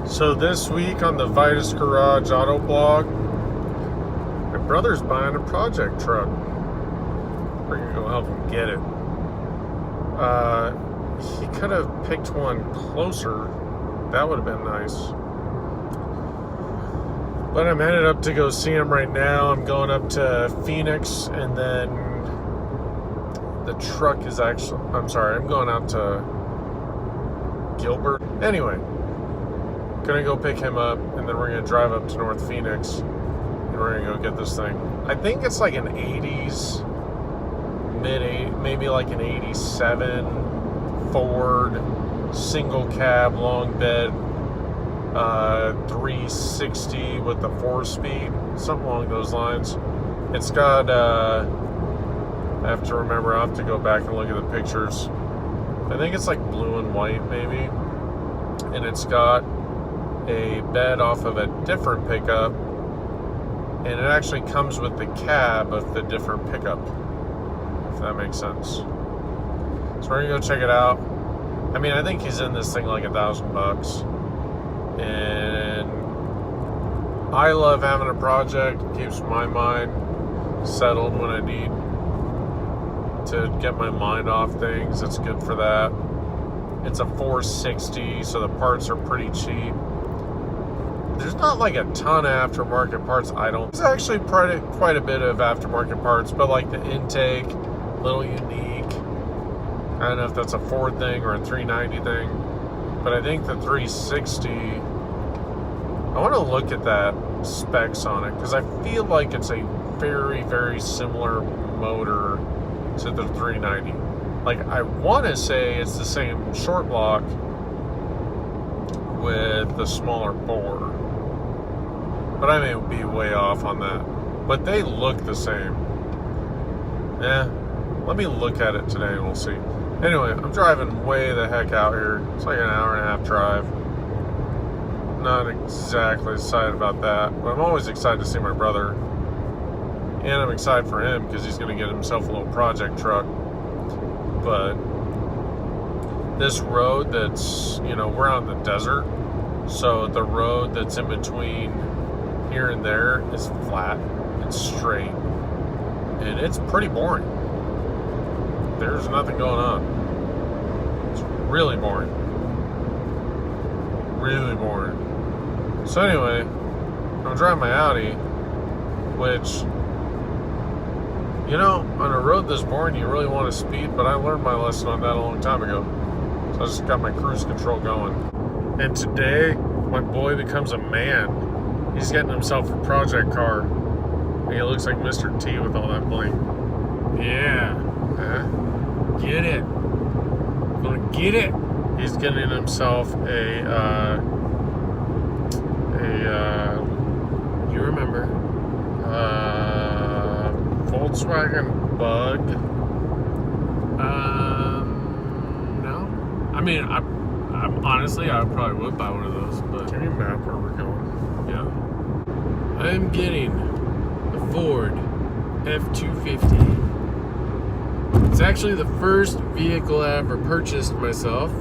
So this week on the Vitus Garage Auto Blog, my brother's buying a project truck. We're gonna go help him get it. He could have picked one closer. That would have been nice. But I'm headed up to go see him right now. I'm going up to Phoenix, and then the truck is actually, I'm going out to Gilbert. Anyway, gonna go pick him up, and then we're gonna drive up to North Phoenix, and we're gonna go get this thing. I think it's like an 80s, maybe like an 87 Ford single cab long bed 360 with the 4-speed, something along those lines. It's got I have to remember, I have to go back and look at the pictures. I think it's like blue and white maybe, and it's got a bed off of a different pickup, and it actually comes with the cab of the different pickup, if that makes sense. So we're gonna go check it out. I mean, I think he's in this thing like $1,000, and I love having a project. It keeps my mind settled when I need to get my mind off things. It's good for that. It's a 460, so the parts are pretty cheap. There's not like a ton of aftermarket parts. There's actually quite a bit of aftermarket parts, but like the intake, a little unique. I don't know if that's a Ford thing or a 390 thing, but I think the 360, I want to look at that specs on it, because I feel like it's a very, very similar motor to the 390. Like, I want to say it's the same short block with the smaller bore, but I may be way off on that. But they look the same. Let me look at it today and we'll see. Anyway, I'm driving way the heck out here. It's like an hour and a half drive. Not exactly excited about that, but I'm always excited to see my brother. And I'm excited for him because he's going to get himself a little project truck. But this road that's, we're out in the desert. So the road that's in between here and there is flat and straight. And it's pretty boring. There's nothing going on. It's really boring. Really boring. So anyway, I'm driving my Audi, which, on a road this boring, you really want to speed, but I learned my lesson on that a long time ago. So I just got my cruise control going. And today, my boy becomes a man. He's getting himself a project car. And he looks like Mr. T with all that bling. Yeah. Get it. Gonna get it. He's getting himself you remember, Volkswagen Bug. No. I mean, I'm honestly, I probably would buy one of those, but can you map where we're going? Yeah. I'm getting the Ford F-250. It's actually the first vehicle I ever purchased myself.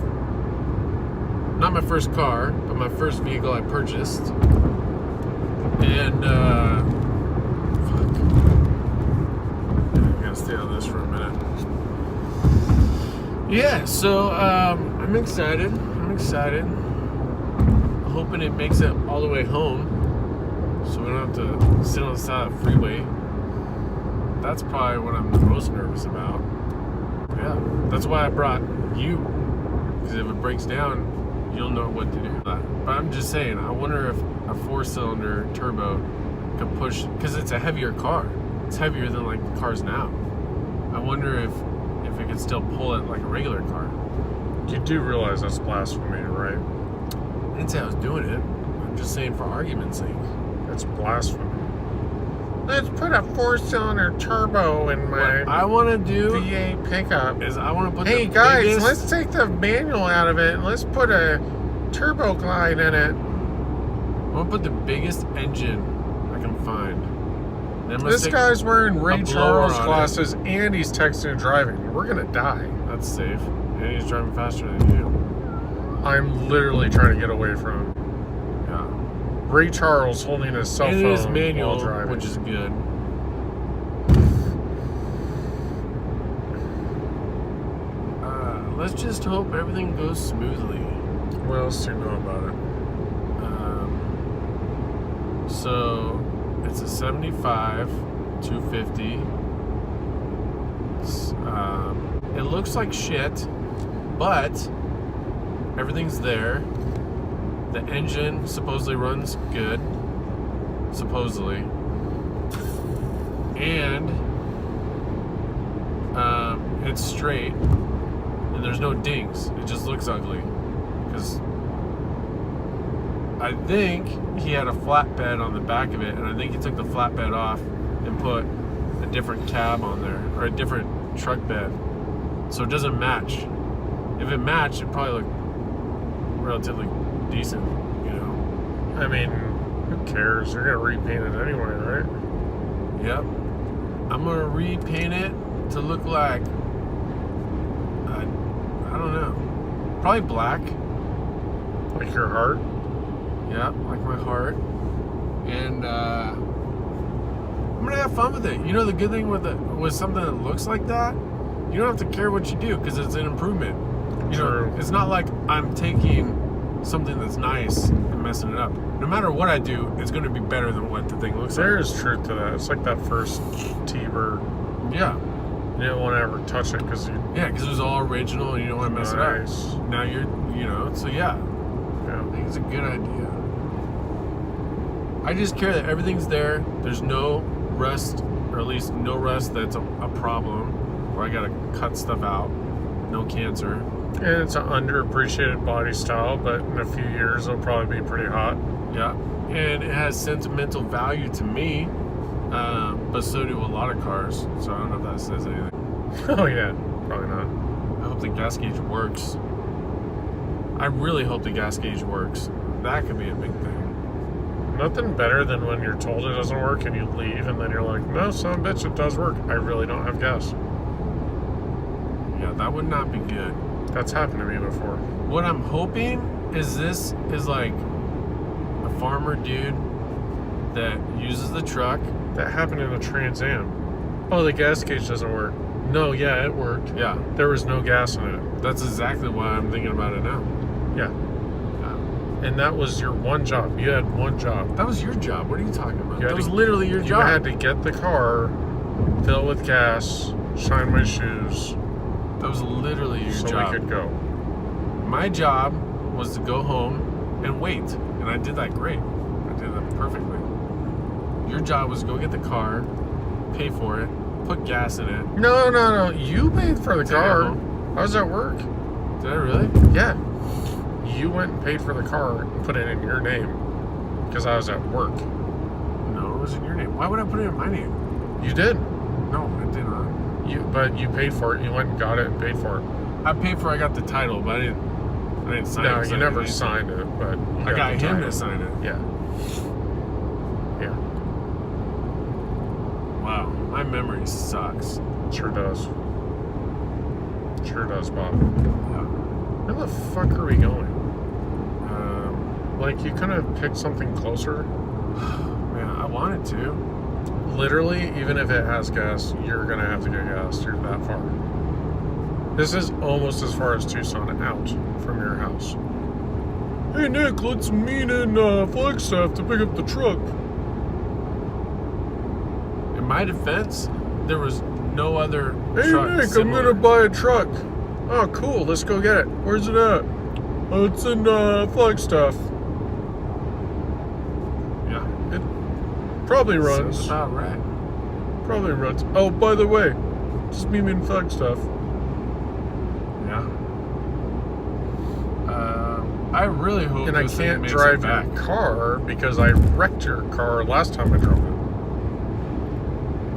Not my first car, but my first vehicle I purchased. And, fuck. I gotta stay on this for a minute. Yeah, so, I'm excited. I'm hoping it makes it all the way home, so we don't have to sit on the side of the freeway. That's probably what I'm the most nervous about. Yeah, that's why I brought you, because if it breaks down, you'll know what to do. But I'm just saying, I wonder if a 4-cylinder turbo could push, because it's a heavier car. It's heavier than like the cars now. I wonder if it could still pull it like a regular car. You do realize that's blasphemy, right? I didn't say I was doing it. I'm just saying for argument's sake. That's blasphemy. Let's put a 4-cylinder turbo in my what I want to do V8 pickup. Is I want to put hey guys, let's take the manual out of it and let's put a turbo glide in it. I want to put the biggest engine I can find. This guy's wearing Ray Charles glasses and he's texting and driving. We're gonna die. That's safe. And he's driving faster than you. I'm literally trying to get away from him. Ray Charles holding his cell And phone it is manual, while driving. which is good. Let's just hope everything goes smoothly. What else do you know about it? So it's a 75 250. It looks like shit, but everything's there. The engine supposedly runs good, supposedly, and it's straight, and there's no dings. It just looks ugly, because I think he had a flatbed on the back of it, and I think he took the flatbed off and put a different cab on there, or a different truck bed, so it doesn't match. If it matched, it'd probably look relatively decent, you know. I mean, who cares? You're gonna repaint it anyway, right? Yep. I'm gonna repaint it to look like I don't know, probably black. Like your heart? Yeah, like my heart. And I'm gonna have fun with it. You know, the good thing with something that looks like that, you don't have to care what you do, because it's an improvement. You know, it's not like I'm taking something that's nice and messing it up. No matter what I do, it's going to be better than what the thing looks like. There is truth to that. It's like that first T-Bird. Yeah. You didn't want to ever touch it because you... Yeah, because it was all original and you don't want to mess it up. Now you're, you know, so yeah. Yeah. I think it's a good idea. I just care that everything's there. There's no rust, or at least no rust that's a problem, where I got to cut stuff out. No cancer. And it's an underappreciated body style, but in a few years it'll probably be pretty hot. Yeah, and it has sentimental value to me, but so do a lot of cars, so I don't know if that says anything. Oh yeah, probably not. I hope the gas gauge works. I really hope the gas gauge works. That could be a big thing. Nothing better than when you're told it doesn't work and you leave and then you're like, no, son of a bitch, it does work. I really don't have gas. Yeah, that would not be good. That's happened to me before. What I'm hoping is this is like a farmer dude that uses the truck. That happened in a Trans Am. Oh, the gas gauge doesn't work. No, yeah, it worked. Yeah, There was no gas in it. that's exactly why I'm thinking about it now. Yeah. And that was your one job. You had one job. That was your job. What are you talking about? You had That was to- literally your You job. had to get the car, fill it with gas, shine my shoes, That was literally your so job. we could go. My job was to go home and wait, and I did that great. I did that perfectly. Your job was to go get the car, pay for it, put gas in it. No. You paid for the car. Terrible. I was at work. Did I really? Yeah. You went and paid for the car and put it in your name because I was at work. No, it was in your name. Why would I put it in my name? You did. No, I did not. But you paid for it. You went and got it and paid for it. I paid for. I got the title, but I didn't sign it. No, 'cause you I never didn't- signed it, but you I got the him title. to sign it. Yeah. Yeah. Wow, my memory sucks. Sure does. Sure does, Bob. Yeah. Where the fuck are we going? Like, you could have picked something closer. Man, I wanted to. Literally, even if it has gas, you're gonna have to get gas. You're that far. This is almost as far as Tucson out from your house. Hey Nick, let's meet in Flagstaff to pick up the truck. In my defense, there was no other Hey truck Nick, similar. I'm gonna buy a truck. Oh, cool. Let's go get it. Where's it at? Oh, it's in Flagstaff. Yeah, It probably sounds runs. about right. Probably runs. Oh, by the way, just meet me in Flagstaff. Yeah. I really hope. And I this thing can't makes drive it your back. car because I wrecked your car last time I drove it.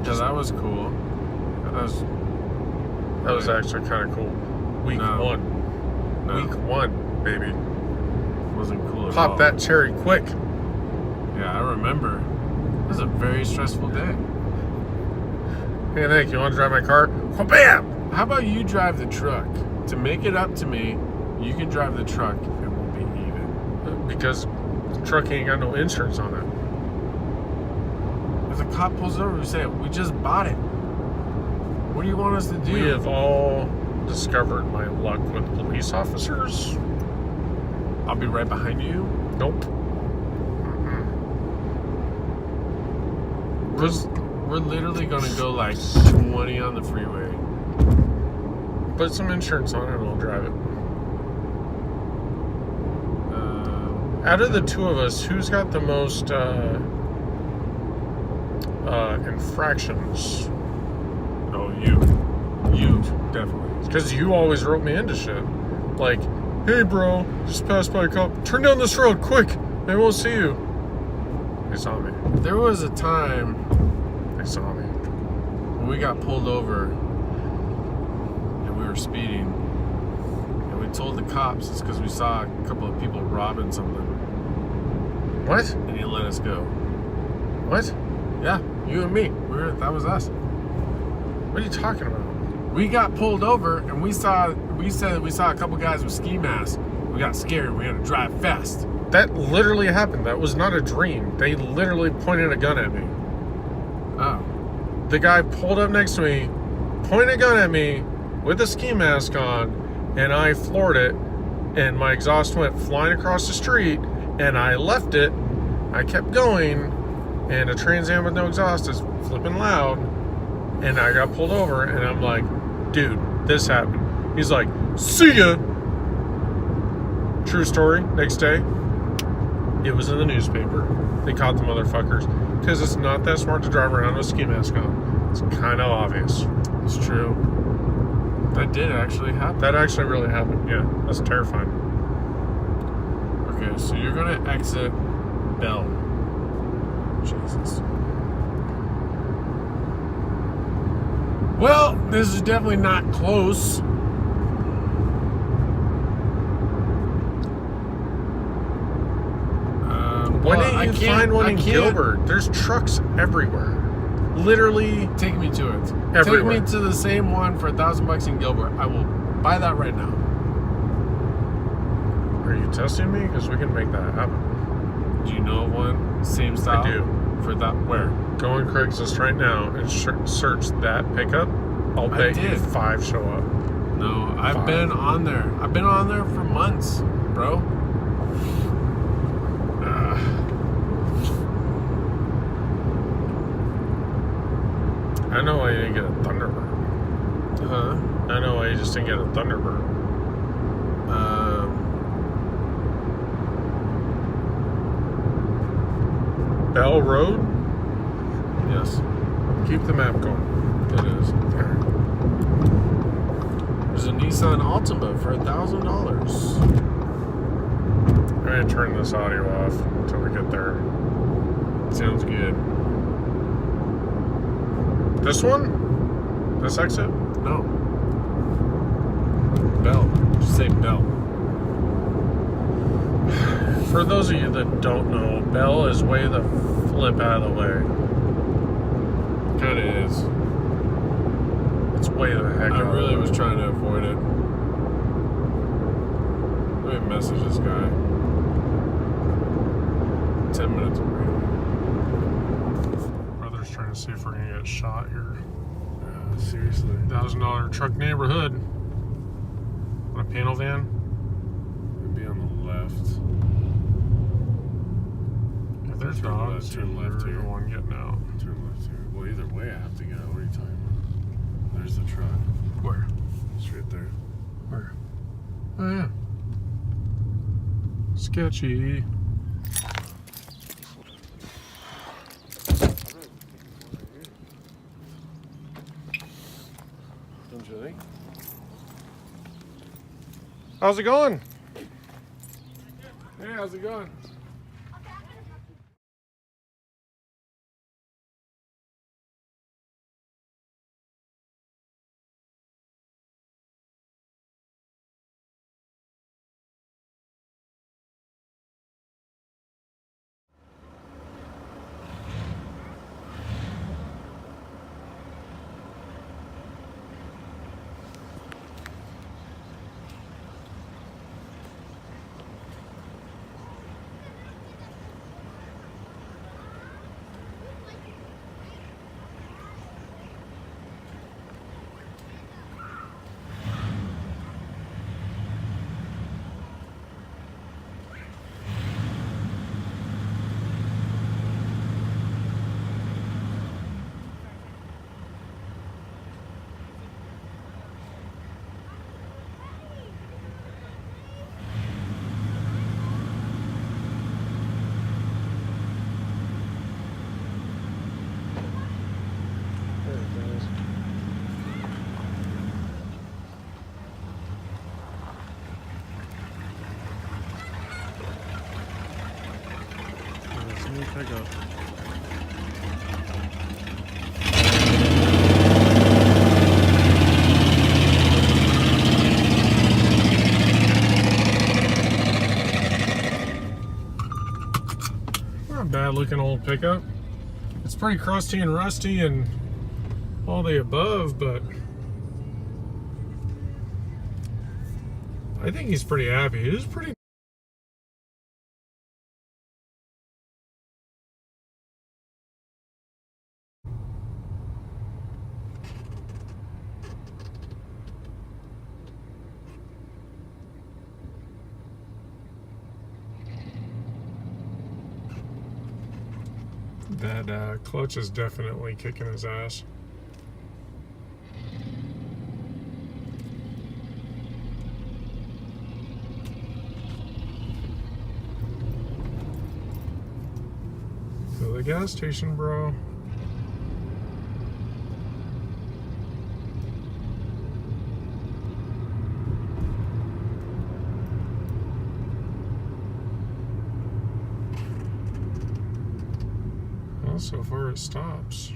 Yeah, that was cool. That was actually kind of cool. Week No. one. No, Week one, baby. wasn't cool at all. Pop that cherry quick. Yeah, I remember. It was a very stressful day. Hey Nick, you want to drive my car? Bam! How about you drive the truck? To make it up to me, you can drive the truck and we'll be even. Because The truck ain't got no insurance on it. If the cop pulls over, we say, we just bought it. What do you want us to do? We have all discovered my luck with police officers. I'll be right behind you. Nope. We're literally gonna go like 20 on the freeway. Put some insurance on it and I'll drive it. Out of the two of us, who's got the most infractions? Oh, you. You, definitely. Because you always wrote me into shit. Like, hey bro, just passed by a cop. Turn down this road, quick! They won't see you. They saw me. There was a time They saw me. when we got pulled over and we were speeding. And we told the cops it's because we saw a couple of people robbing something. What? And he let us go. What? Yeah, you and me. That was us. What are you talking about? We got pulled over and we said we saw a couple guys with ski masks. We got scared. We had to drive fast. That literally happened. That was not a dream. They literally pointed a gun at me. Oh. The guy pulled up next to me, pointed a gun at me with a ski mask on, and I floored it, and my exhaust went flying across the street, and I left it. I kept going, and a Trans Am with no exhaust is flipping loud, and I got pulled over, and I'm like, dude, this happened. He's like, see ya. True story. Next day, it was in the newspaper. They caught the motherfuckers. Because it's not that smart to drive around with a ski mask on. It's kind of obvious. It's true. That did actually happen. That actually really happened. Yeah, that's terrifying. Okay, so you're gonna exit Bell. Jesus. Well, this is definitely not close. Why didn't you find one in Gilbert? There's trucks everywhere. Literally. Take me to it. Everywhere. Take me to the same one for $1,000 in Gilbert. I will buy that right now. Are you testing me? Because we can make that happen. Do you know one? Same style? I do. For that, where? Go on Craigslist right now and search that pickup. I'll bet you 5 show up. No, I've been on there. I've been on there for months, bro. I know why you didn't get a Thunderbird. Huh? I know why you just didn't get a Thunderbird. Bell Road? Yes. Keep the map going. It is. There's a Nissan Altima for $1,000. I'm going to turn this audio off until we get there. Sounds good. This one? This exit? No. Bell. Just say Bell. For those of you that don't know, Bell is way the flip out of the way. Kinda is. It's way the heck out I really of was the way. trying to avoid it. Let me message this guy. 10 minutes away. Brother's trying to see if we're going to get shot here. Seriously. $1,000 truck neighborhood. On a panel van. It'd be on the left. If there's Turn dogs, left, turn left you're here. the one getting out. Turn left here. Well, either way I have to get out. What are you talking about? There's the truck. Where? It's right there. Where? Oh, yeah. Sketchy. Don't you think? How's it going? Hey, how's it going? new pickup. Not a bad looking old pickup. It's pretty crusty and rusty and all the above, but I think he's pretty happy. It is pretty. That clutch is definitely kicking his ass. To the gas station, bro. Well, so far it stops.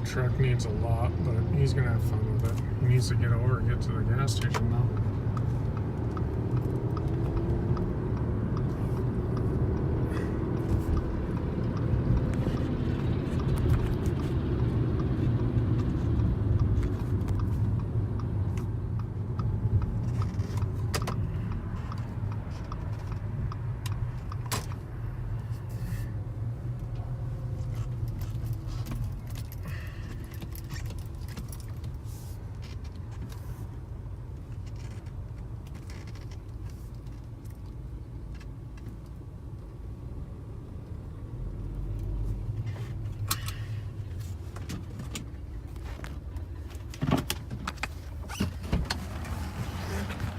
Truck needs a lot, but he's gonna have fun with it. He needs to get over and get to the gas station though.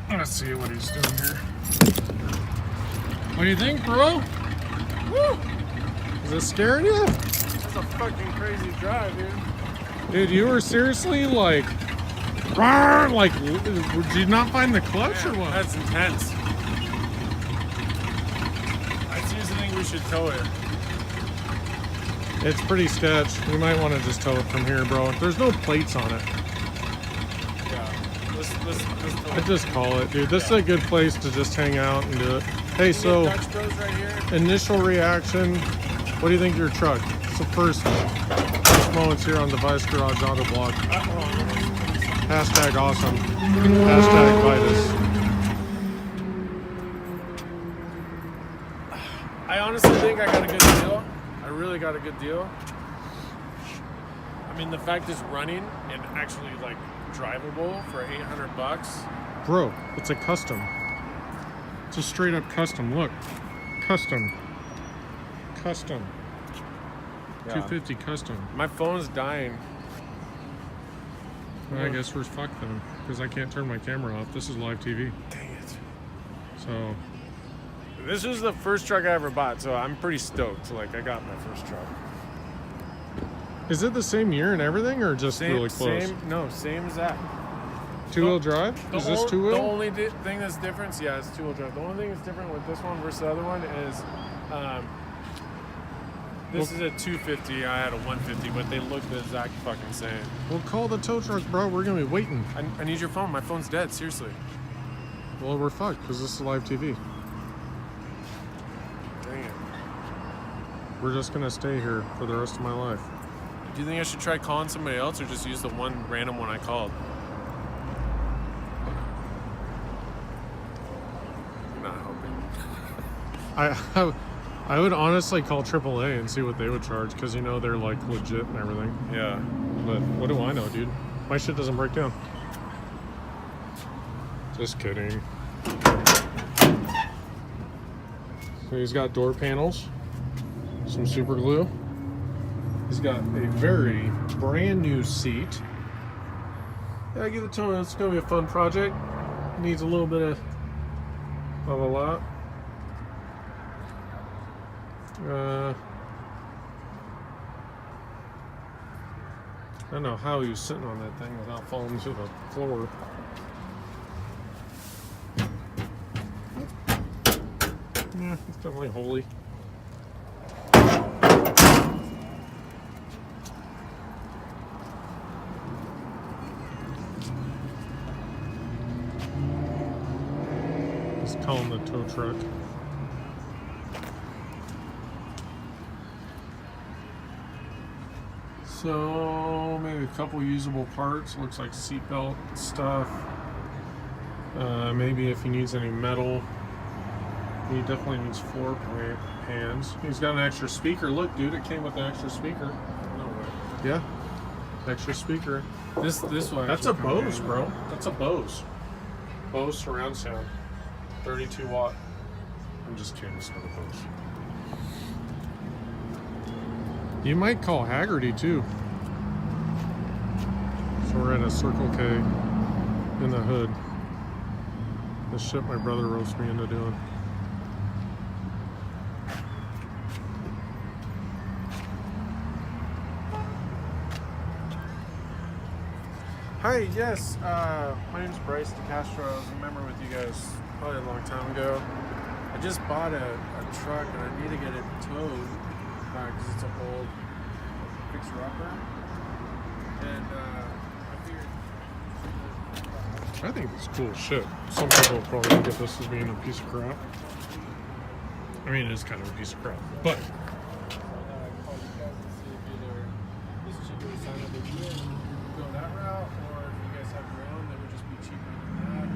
Let's see what he's doing here. What do you think, bro? Woo! Is it scaring you? That's a fucking crazy drive, dude. Dude, you were seriously like, did you not find the clutch or what? That's intense. I seriously think we should tow it. It's pretty sketch. We might want to just tow it from here, bro. There's no plates on it. Yeah. Let's tow I it. just call it, dude. This is a good place to just hang out and do it. Hey, so Dutch Bros right here. initial reaction, what do you think of your truck? It's the first moments here on Device Garage Auto Blog. Hashtag awesome. Hashtag Vitus. I honestly think I got a good deal. I really got a good deal. I mean, the fact it's running and actually like drivable for $800. Bro, it's a custom. It's a straight up custom. Look. Custom. Custom. Yeah. 250 custom. My phone's dying. Well, I guess we're fucked then, because I can't turn my camera off. This is live TV. Dang it. So, This was the first truck I ever bought, so I'm pretty stoked. Like, I got my first truck. is it the same year and everything, or just really close? Same as that. Two-wheel drive? Is this The two-wheel? only thing that's different, yeah, it's two-wheel drive. The only thing that's different with this one versus the other one is this is a 250. I had a 150, but they look the exact fucking same. Well, call the tow truck, bro. We're gonna be waiting. I need your phone. My phone's dead. Seriously. Well, we're fucked because this is live TV. Dang it. We're just gonna stay here for the rest of my life. Do you think I should try calling somebody else or just use the one random one I called? I'm not hoping. I would honestly call AAA and see what they would charge, because you know they're like legit and everything. Yeah. But what do I know, dude? My shit doesn't break down. Just kidding. So he's got door panels, some super glue. He's got a very brand new seat. Yeah, I give it to him. It's gonna be a fun project. Needs a little bit of a lot. I don't know how he was sitting on that thing without falling to the floor. Yeah, it's definitely holy. Let's call him the tow truck. So maybe a couple usable parts. Looks like seatbelt stuff. Maybe if he needs any metal. He definitely needs floor pans. He's got an extra speaker. Look, dude, it came with an extra speaker. No way. Yeah, extra speaker. This one. That's a Bose, bro. That's a Bose. Bose surround sound. 32 watt. I'm just kidding. It's not a Bose. You might call Haggerty too. So we're at a Circle K in the hood. The shit my brother ropes me into doing. Hi, yes. My name's Bryce DeCastro. I was a member with you guys probably a long time ago. I just bought a truck and I need to get it towed because it's an old fixer-upper. And I think it's cool shit. Some people probably look at this as being a piece of crap. I mean, it is kind of a piece of crap, but I called you guys to see if either it's cheaper to sign up with you and go that route, or if you guys have your own, that would just be cheaper than that.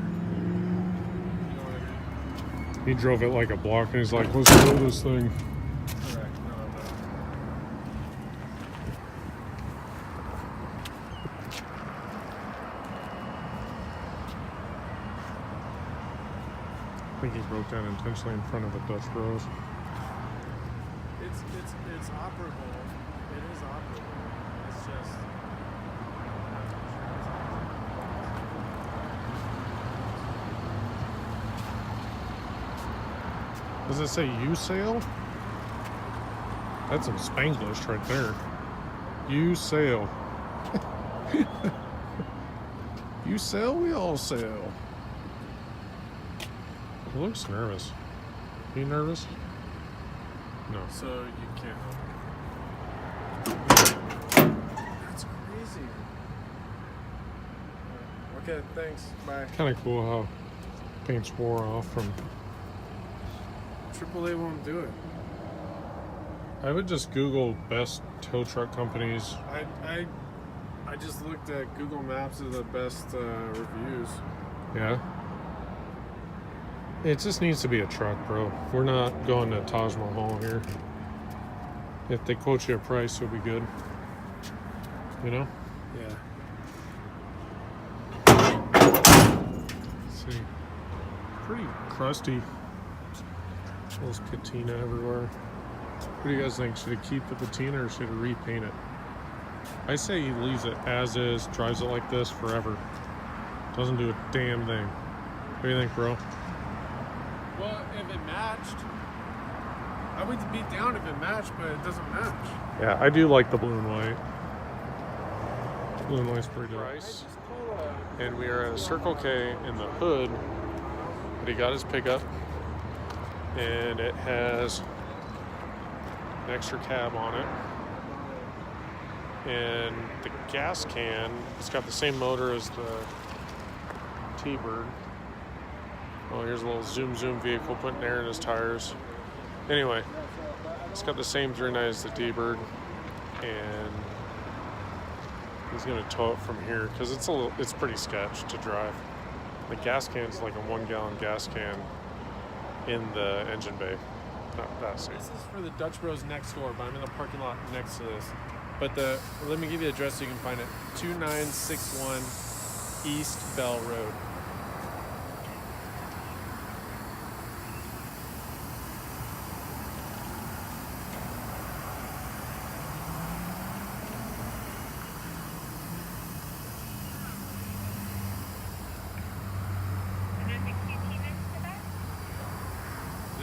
You know what I mean? he drove it like a block and he's like, let's tow this thing. Correct. No. I think he broke that intentionally in front of the Dutch Bros. It's operable. It is operable. It's just. Does it say you sail? That's some Spanglish right there. You sail. You sail, we all sail. He looks nervous. You nervous? No. So you can't. That's crazy. Okay, thanks. Bye. Kind of cool how paint's wore off from. AAA won't do it. I would just Google best tow truck companies. I just looked at Google Maps of the best reviews. Yeah. It just needs to be a truck, bro. We're not going to Taj Mahal here. If they quote you a price, it'll be good. You know? Yeah. Let's see. Pretty crusty. There's patina everywhere. What do you guys think? Should he keep the patina or should he repaint it? I say he leaves it as is, drives it like this forever. Doesn't do a damn thing. What do you think, bro? Well, if it matched, I would be down if it matched, but it doesn't match. Yeah, I do like the blue and white. Blue and white's pretty dope. And we are at a Circle K in the hood, but he got his pickup, and it has an extra cab on it. And the gas can, it's got the same motor as the T-Bird. Oh, here's a little zoom vehicle putting air in his tires. Anyway, it's got the same 3.9 as the T-Bird, and he's gonna tow it from here because it's pretty sketch to drive. The gas can's like a 1 gallon gas can in the engine bay. Not that safe. This is for the Dutch Bros next door, but I'm in the parking lot next to this. But let me give you the address so you can find it. 2961 East Bell Road.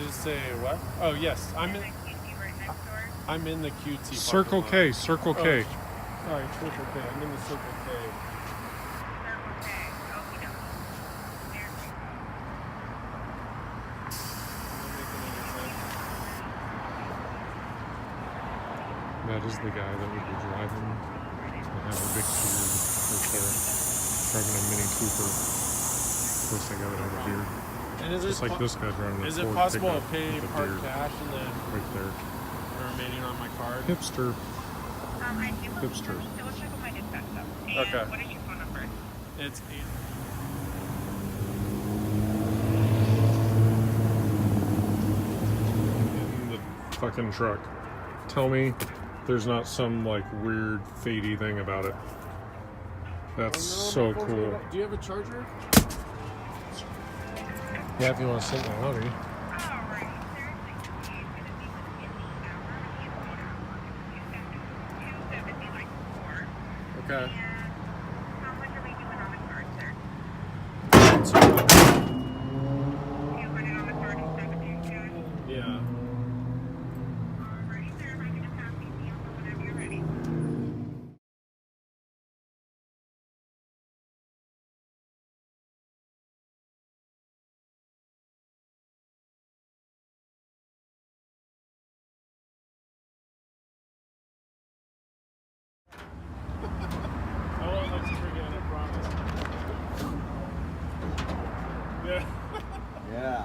just say what? Oh yes, I'm in. I'm in the QT. Circle parking K, lot. Circle K. Oh, sorry, Circle K. I'm in the Circle K. That is the guy that would be driving and have a big beard right there. Driving a Mini Cooper. Of course, that guy would have a beard. And is Just it like this guy driving a is it Ford possible to pickup pay with a part beard cash and then right there. the remaining on my card? Hipster. I do believe Hipster. so. Double check with my dispatch though. And Okay. what is your phone number? It's 8. In the fucking truck. Tell me there's not some like weird fadey thing about it. That's so cool. Do you have a charger? Yeah, if you want to sit in the Audi. Alright, sir. Thank you. It's gonna be within the hour of the appointment. You said 270 like before. Okay. And how much are we doing on the card, sir? 200 on the card and 70 cash. Yeah. Alright, sir. I can just have these deals whenever you're ready. I won't let you forget, I promise. Yeah. Yeah.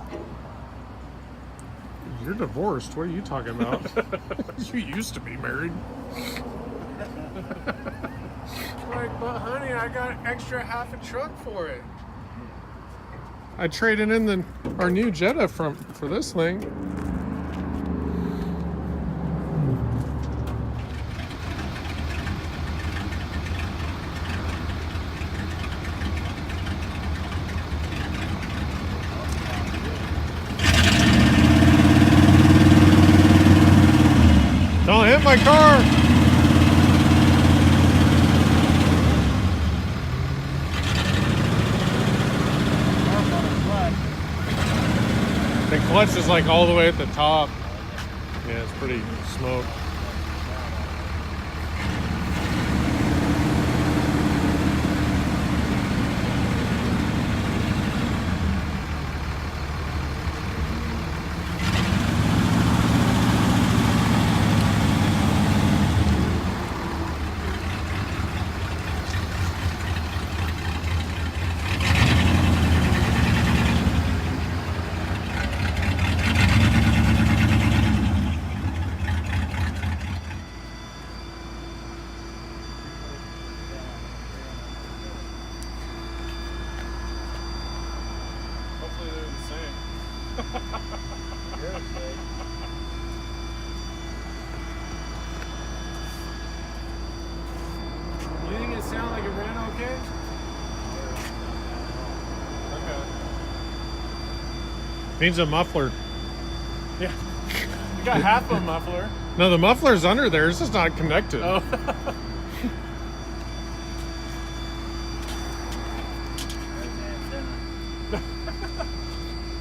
You're divorced. What are you talking about? You used to be married. Like, but honey, I got extra half a truck for it. I traded in our new Jetta for this thing. Don't hit my car! The clutch is like all the way at the top. Yeah, it's pretty smoked. Hopefully they're the same. You think it sounded like it ran okay? Okay. Needs a muffler. Yeah. You got half a muffler. No, the muffler's under there. It's just not connected. Oh.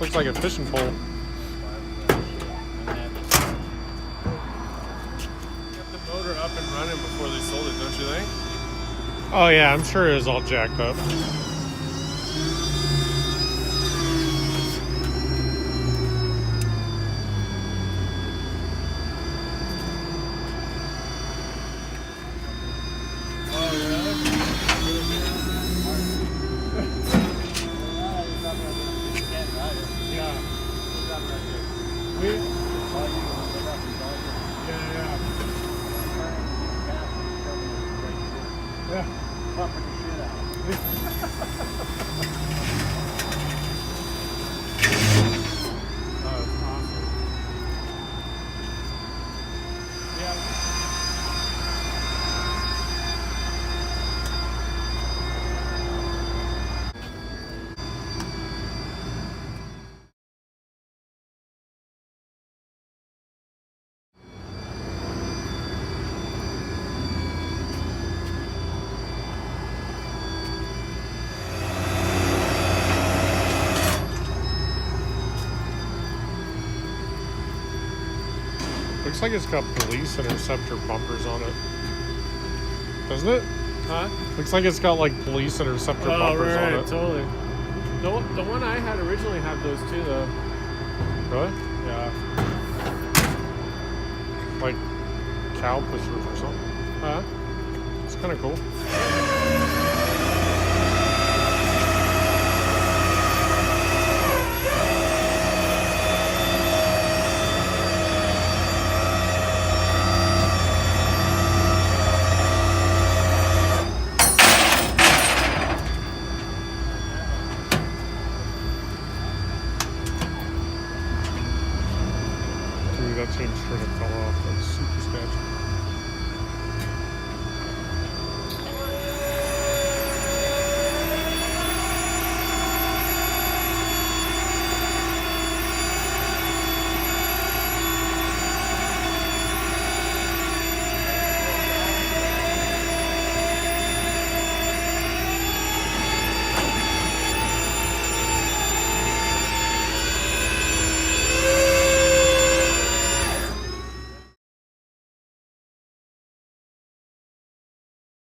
Looks like a fishing pole. Get the motor up and running before they sold it, don't you think? Oh yeah, I'm sure it was all jacked up. Looks like it's got police interceptor bumpers on it. Doesn't it? Huh? Looks like it's got like police interceptor bumpers on it. Totally. The one I had originally had those too, though. Really? Yeah. Like cow pushers or something. Huh? It's kind of cool. Dude, that chain straight up fell off. That's super sketchy.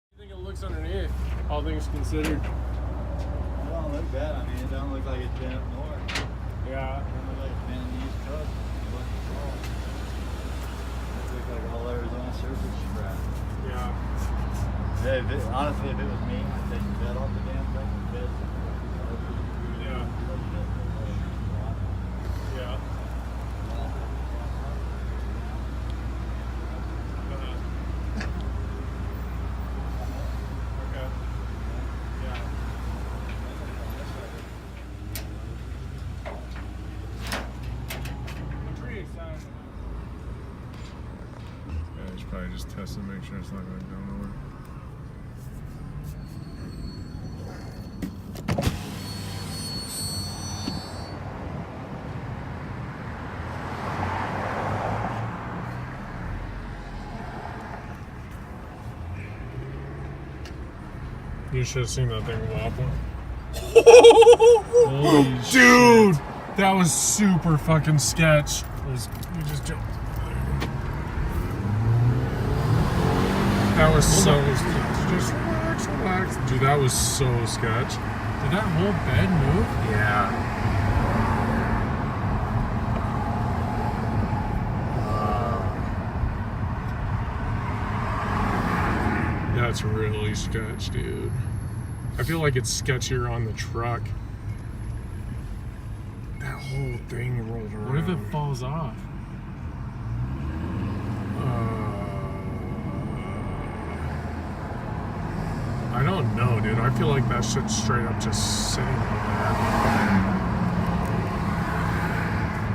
I think it looks underneath, all things considered. It don't look bad. I mean, it don't look like it's been up north. Yeah. It don't look like it's been in the East Coast. It looks small. It looks like all Arizona surface scrap. Yeah. Yeah, honestly, if it was me, I'd take the bed off the damn thing. The bed. Yeah. Yeah. Okay. Yeah. I'm pretty excited. Yeah, he's probably just testing to make sure it's not going to go nowhere. You should have seen that thing wobble. Holy Dude, that was super fucking sketch. You just jumped. That was so. Just relax, relax. Dude, that was so sketch. Did that whole bed move? Yeah. That's really sketch, dude. I feel like it's sketchier on the truck. That whole thing rolled around. What if it falls off? I don't know, dude. I feel like that shit's straight up just sitting there.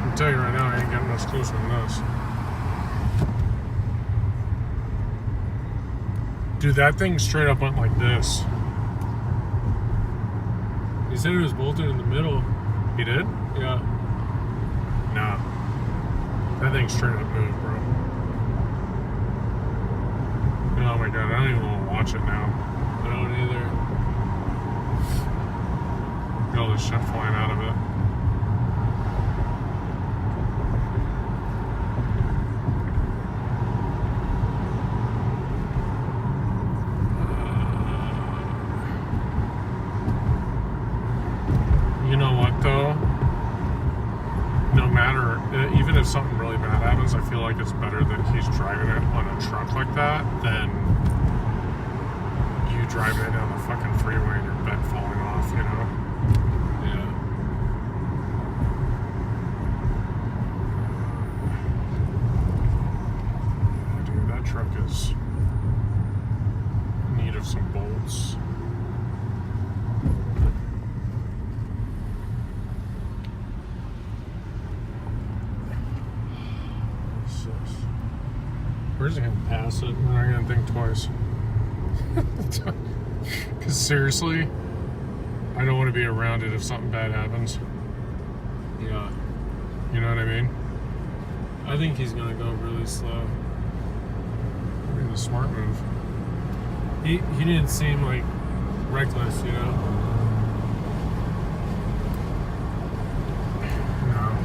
I'll tell you right now, I ain't getting much closer than this. Dude, that thing straight up went like this. He said it was bolted in the middle. He did? Yeah. Nah. That thing straight up moved, bro. Oh my god, I don't even want to watch it now. I don't either. Look at all this shit flying out of it. You know what, though? No matter, even if something really bad happens, I feel like it's better that he's driving it on a truck like that than you driving it down the fucking freeway and your bed falling off, you know? Yeah. Dude, that truck is in need of some bolts. We're just gonna pass it. We're not gonna think twice. Because seriously, I don't want to be around it if something bad happens. Yeah. You know what I mean? I think he's gonna go really slow. I mean, the smart move. He didn't seem like reckless, you know? No.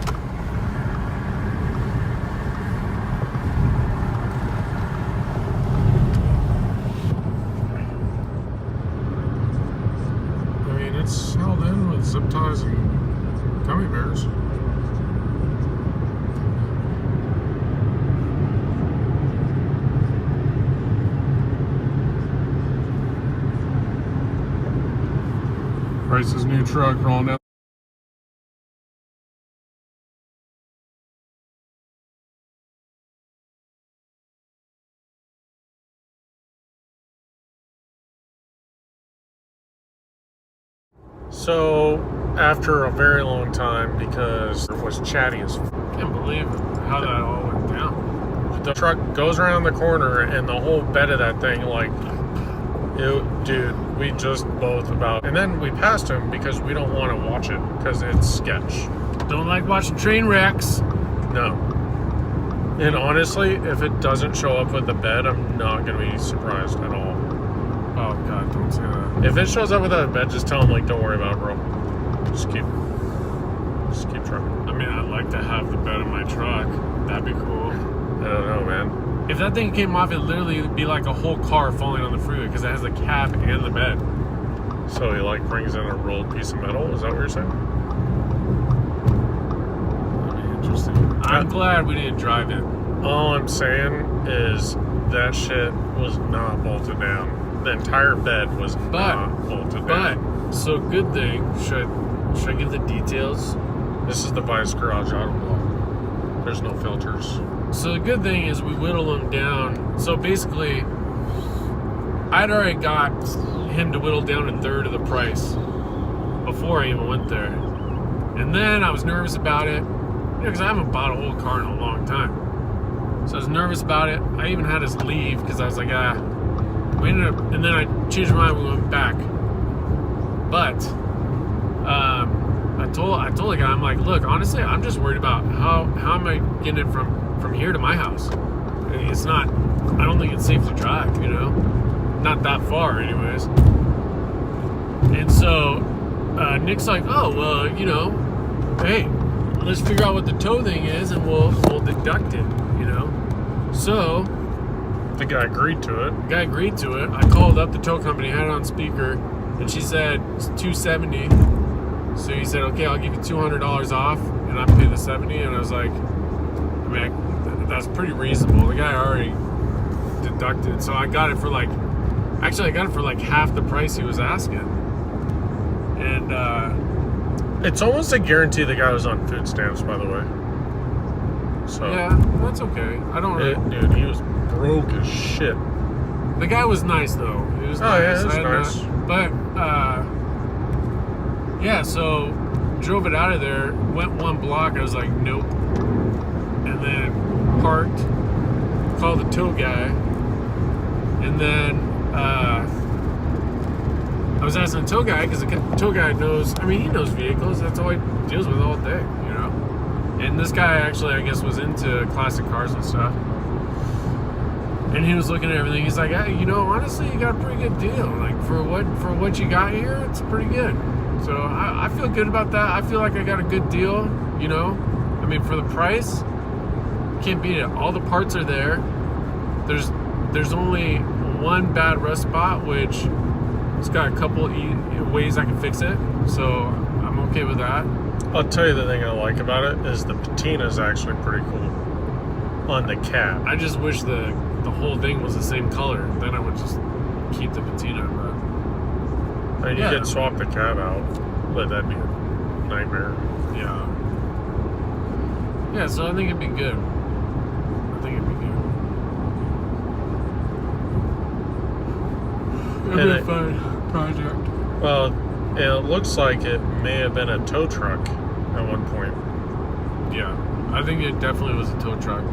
Bryce's new truck rolling out. So, after a very long time, because it was chatty as f- Can't believe how that all went down. the truck goes around the corner and the whole bed of that thing, like, dude, we just both about. And then we passed him because we don't want to watch it because it's sketch. Don't like watching train wrecks. No. And honestly, if it doesn't show up with the bed, I'm not going to be surprised at all. Oh God, don't say that. If it shows up with a bed, just tell him, like, don't worry about it, bro. Just keep trucking. I mean, I'd like to have the bed in my truck. That'd be cool. I don't know, man. If that thing came off, it'd literally be like a whole car falling on the freeway because it has the cab and the bed. So he, like, brings in a rolled piece of metal? Is that what you're saying? That'd be interesting. I'm glad we didn't drive it. All I'm saying is that shit was not bolted down. The entire bed was not bolted down. But, so good thing, should I give the details? This is the Vice Garage Auto Block. There's no filters. So the good thing is we whittle them down. So basically, I'd already got him to whittle down a third of the price before I even went there. And then I was nervous about it, because I haven't bought a whole car in a long time. So I was nervous about it. I even had us leave because I was like, we ended up, and then I changed my mind, we went back. But I told the guy, I'm like, look, honestly, I'm just worried about how am I getting it from here to my house. It's not, I don't think it's safe to drive, you know, not that far anyways. And so Nick's like, oh, well, you know, hey, let's figure out what the tow thing is and we'll deduct it, you know. So The guy agreed to it. the guy agreed to it. I called up the tow company, had it on speaker, and she said it's $270. So he said, okay, I'll give you $200 off, and I pay the $70. And I was like, I mean, that's pretty reasonable. The guy already deducted, so I got it for like half the price he was asking. And It's almost a guarantee the guy was on food stamps, by the way. So yeah, that's okay. I don't really. dude, he was broke as shit. The guy was nice though. He was nice. Yeah, it was I had nice. But yeah, so drove it out of there, went one block, I was like, nope. And then parked, called the tow guy, and then I was asking the tow guy, because the tow guy knows, I mean, he knows vehicles, that's all he deals with all day, you know? And this guy actually, I guess, was into classic cars and stuff. And he was looking at everything. He's like, hey, you know, honestly, you got a pretty good deal. Like, for what you got here, it's pretty good. So I feel good about that. I feel like I got a good deal, you know? I mean, for the price, can't beat it. All the parts are there. There's only one bad rust spot, which it's got a couple ways I can fix it. So I'm okay with that. I'll tell you the thing I like about it is the patina is actually pretty cool on the cab. I just wish the whole thing was the same color. Then I would just keep the patina. But And you yeah. could swap the cab out, but that'd be a nightmare. yeah. Yeah, so I think it'd be good. I think it'd be good. It'd be a fun project. Well, it looks like it may have been a tow truck at one point. Yeah, I think it definitely was a tow truck.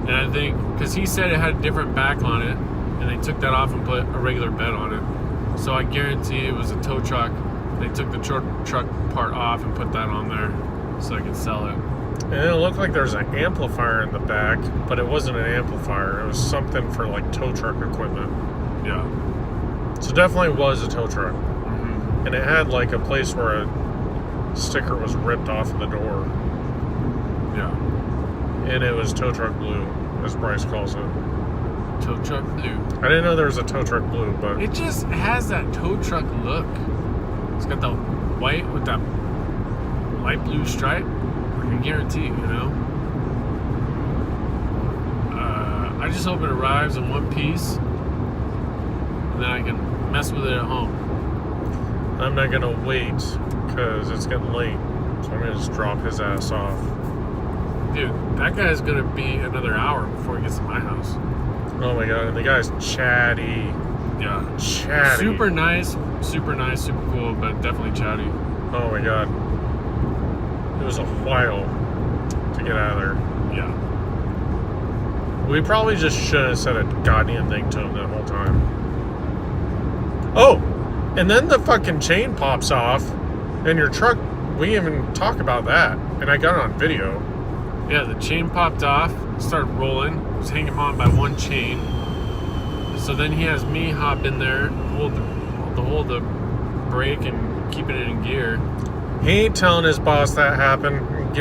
And I think, because he said it had a different back on it, and they took that off and put a regular bed on it. So I guarantee it was a tow truck. They took the truck part off and put that on there so I could sell it. And it looked like there was an amplifier in the back, but it wasn't an amplifier. It was something for like tow truck equipment. Yeah. So definitely was a tow truck. Mm-hmm. And it had like a place where a sticker was ripped off of the door. Yeah. And it was tow truck blue, as Bryce calls it. Tow truck blue. I didn't know there was a tow truck blue, but It just has that tow truck look. It's got the white with that light blue stripe. I can guarantee, you know. I just hope it arrives in one piece, and then I can mess with it at home. I'm not gonna wait because it's getting late. So I'm gonna just drop his ass off. Dude, that guy's gonna be another hour before he gets to my house. Oh my god, and the guy's chatty. Yeah. Chatty. Super nice, super cool, but definitely chatty. Oh my god. It was a while to get out of there. Yeah. We probably just shouldn't have said a goddamn thing to him that whole time. Oh! And then the fucking chain pops off, and your truck, we didn't even talk about that. And I got it on video. Yeah, the chain popped off, started rolling, was hanging on by one chain. So then he has me hop in there, hold the brake and keeping it in gear. He ain't telling his boss that happened.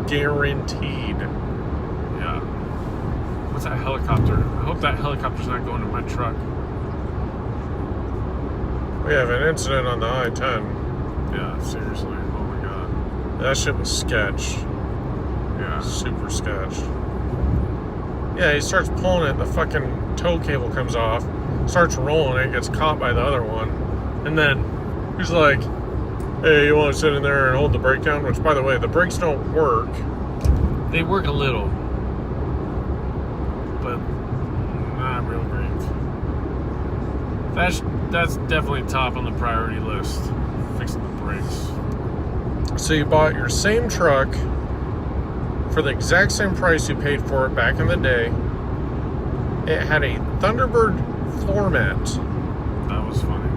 Guaranteed. Yeah. What's that helicopter? I hope that helicopter's not going to my truck. We have an incident on the I-10. Yeah, seriously. Oh my god. That shit was sketch. Yeah. Super sketch. Yeah, he starts pulling it, the fucking tow cable comes off, starts rolling it, gets caught by the other one, and then he's like, hey, you want to sit in there and hold the brake down? Which, by the way, the brakes don't work. They work a little, but not real great. That's definitely top on the priority list, fixing the brakes. So you bought your same truck for the exact same price you paid for it back in the day. It had a Thunderbird floor mat That was funny.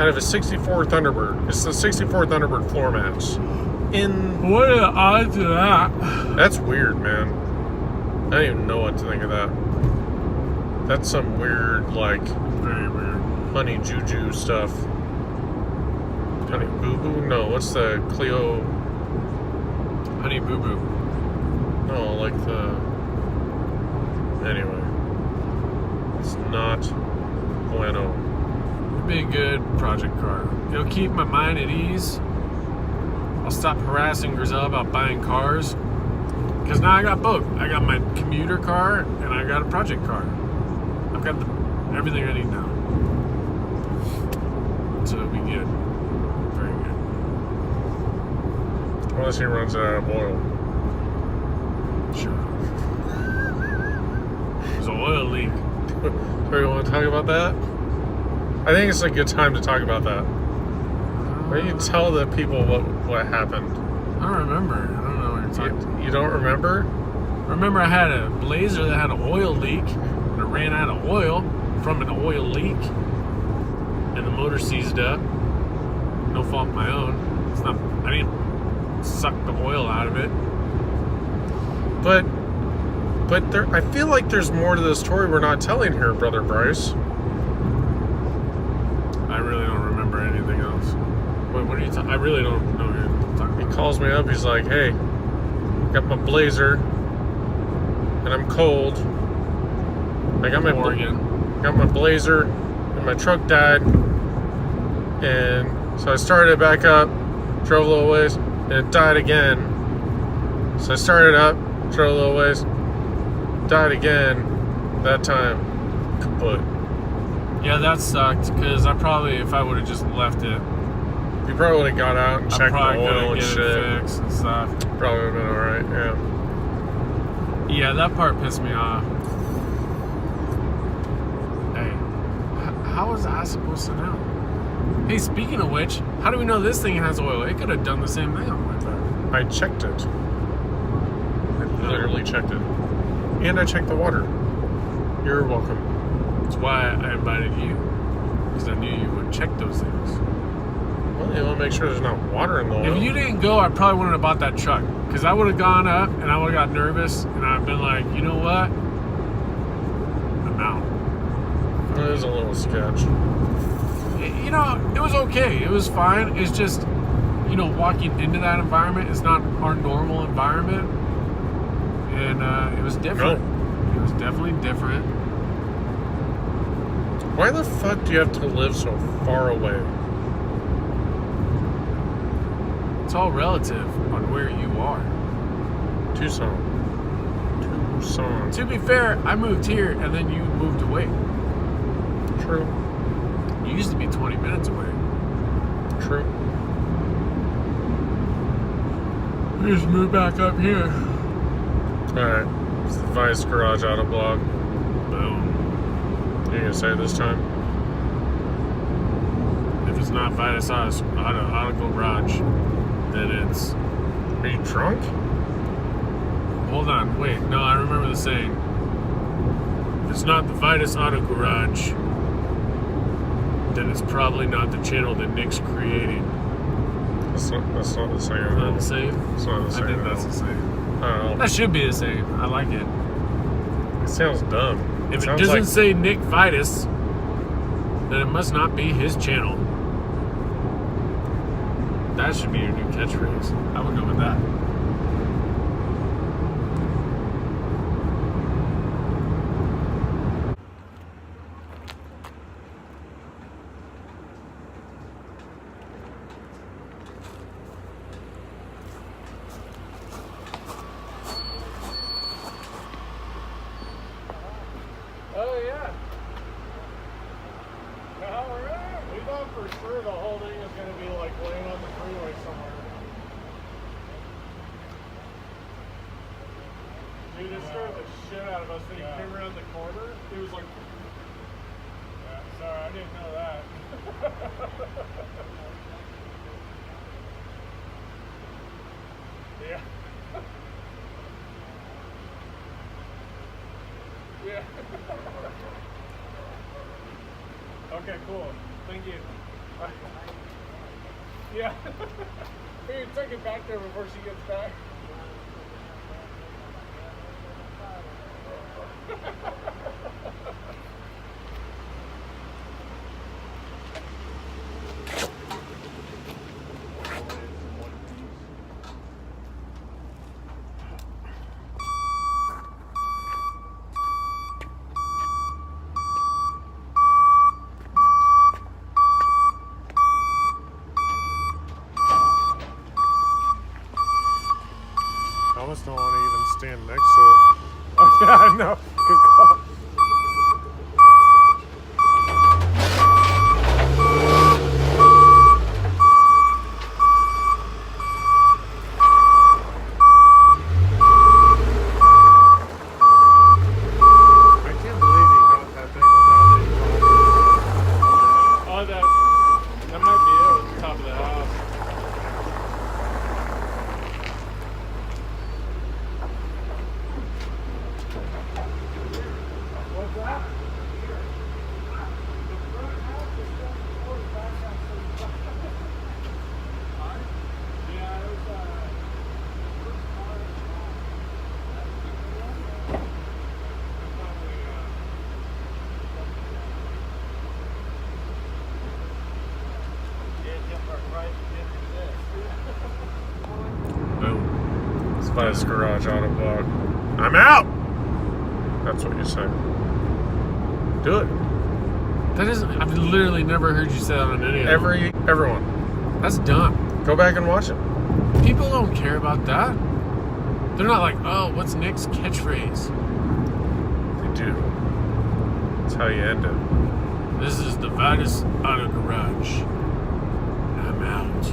out of a 64 Thunderbird. It's the 64 Thunderbird floor mats. What are the odds of that? That's weird, man. I don't even know what to think of that. That's some weird, like, Very weird. honey juju stuff. Honey boo boo? No, what's the Clio? Honey Boo Boo. No, like the. Anyway. It's not bueno. It'd be a good project car. It'll keep my mind at ease. I'll stop harassing Grizel about buying cars. Because now I got both. I got my commuter car and I got a project car. I've got everything I need now. So it'll be good. Very good. Unless he runs out of oil. Sure. There's an oil leak. Do you want to talk about that? I think it's a good time to talk about that. Why don't you tell the people what happened? I don't remember. I don't know what you're talking about. You don't remember? Remember, I had a Blazer that had an oil leak, and it ran out of oil from an oil leak, and the motor seized up. No fault of my own. It's not. I didn't suck the oil out of it. But there, I feel like there's more to the story we're not telling here, Brother Bryce. I really don't remember anything else. Wait, what are you talking? I really don't know what you're talking He about. calls me up. He's like, "Hey, got my Blazer, and I'm cold. I got my Oregon. got my Blazer, and my truck died, and so I started it back up, drove a little ways, and it died again. So I started up, drove a little ways, died again. That time, kaput. Yeah, that sucked because I probably, if I would have just left it, You probably would have got out and I checked the probably oil could and get shit. it fixed and stuff. Probably would have been alright, yeah. Yeah, that part pissed me off. Hey, how was I supposed to know? Hey, speaking of which, how do we know this thing has oil? It could have done the same thing on my car. I checked it. I literally checked it. And I checked the water. You're welcome. That's why I invited you, because I knew you would check those things. Well, you want to make sure there's not water in the oil. If you didn't go, I probably wouldn't have bought that truck, because I would have gone up and I would have got nervous and I've been like, you know what? I'm out. It was a little sketch. You know, it was okay. It was fine. It's just, you know, walking into that environment is not our normal environment. And it was different. It was definitely different. Why the fuck do you have to live so far away? It's all relative on where you are. Tucson. To be fair, I moved here and then you moved away. True. You used to be 20 minutes away. True. We just move back up here. Alright. It's the Vice Garage Auto Blog. Boom. You gonna say it this time? If it's not Vitus Auto Garage, then it's. Are you drunk? Hold on, wait. No, I remember the saying. If it's not the Vitus Auto Garage, then it's probably not the channel that Nick's creating. That's not the same. Is that the same? It's not the same. I think at that's all. the same. I don't know. That should be the same. I like it. It sounds dumb. If it sounds doesn't like, say Nick Vitus, then it must not be his channel. That should be your new catchphrase. I would go with that. Oh yeah. We thought for sure the whole thing is going to be like laying on the freeway somewhere. Dude, it scared the shit out of us when he came around the corner. He was like, yeah, sorry, I didn't know that. Yeah. Yeah. Okay, cool. Thank you. Yeah. Maybe take it back there before she gets back. I almost don't want to even stand next to it. Oh yeah, I know. Good call. I can't believe he got that thing without any problem. Oh, that might be it at the top of the house. What's that? The front house is 74, the back house is 35. Yeah, it was, first car. Boom. It's Vice Garage Auto Blog. I'm out! That's what you say. Do it. That isn't. I've literally never heard you say that on any of them. Everyone. That's dumb. Go back and watch it. People don't care about that. They're not like, oh, what's Nick's catchphrase? They do. That's how you end it. This is the Vitus Auto Garage. I'm out.